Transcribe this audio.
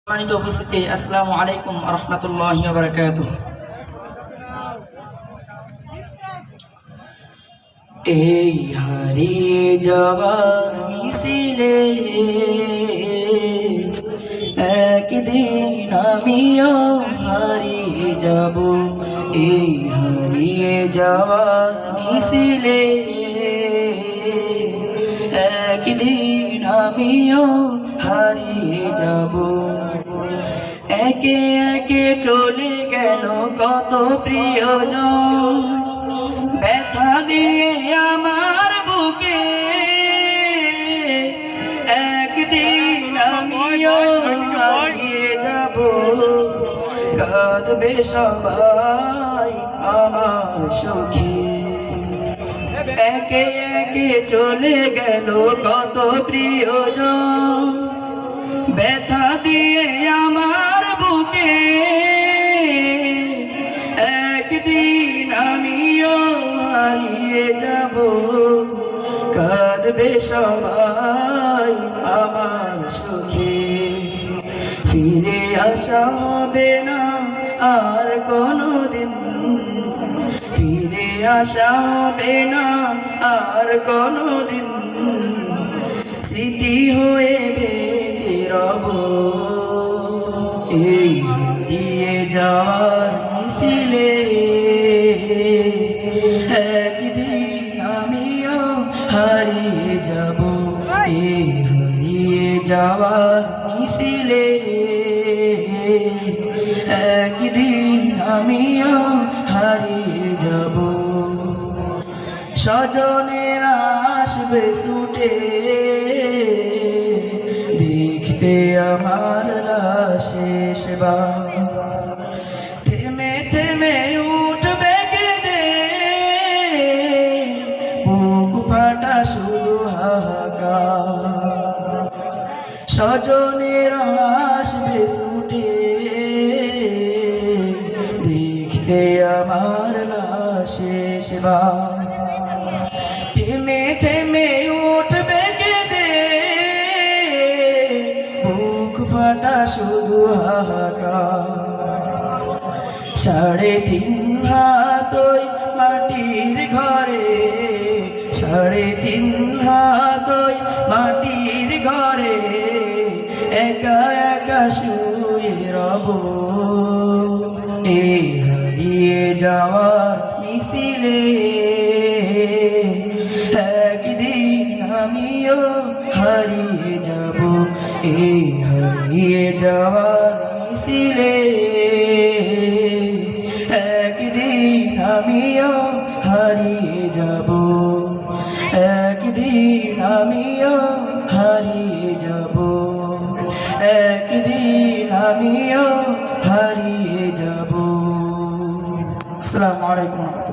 সম্মানিত উপস্থিতি, আসসালামু আলাইকুম ওয়া রাহমাতুল্লাহি ওয়া বারাকাতুহু। এই হারিয়ে যাওয়ার মিছিলে একদিন আমিও হারিয়ে যাব। এই হারিয়ে যাওয়ার মিছিলে একদিন আমিও হারিয়ে যাব। একে একে চলে গেল কত প্রিয়জন, ব্যথা দিয়ে আমার বুকে। একদিন আমিও হারিয়ে যাব, কাঁদবে সবাই আমার সুখে। একে একে চলে গেল কত প্রিয়জন, ব্যথা দিয়ে আমার বুকে। একদিন আমিও হারিয়ে যাব, কাঁদবে সবাই আমার সুখে। ফিরে আসা হবে না আর কোনোদিন, ফিরে আসা হবে না আর কোনোদিন। স্মৃতি হয়ে বেঁচে রব এই হারিয়ে যাওয়ার মিছিলে। একদিন আমিও হারিয়ে যাব, এই হারিয়ে যাওয়ার মিছিলে। একদিন আমিও হারিয়ে যাব। স্বজনেরা আসবে ছুটে দেখতে আমার লাশের বার। থেমে থেমে উঠবে কেঁদে বুক ফাটা শুধু হাহাকার। স্বজনেরা আসবে ছুটে দেখতে আমার লাশের বার। থেমে থেমে উঠবে কেঁদে বুক ফাটা শুধু হাহাকার। 3.5 হাত ওই মাটির ঘরে, 3.5 হাত ওই মাটির ঘরে একা একা শুয়ে রব এই হারিয়ে যাওয়ার মিছিলে। একদিন আমিও হারিয়ে যাব, এই হারিয়ে যাওয়ার মিছিলে। একদিন আমিও হারিয়ে যাব, একদিন আমিও হারিয়ে যাব, একদিন আমিও হারিয়ে যাব। আসসালামু আলাইকুম।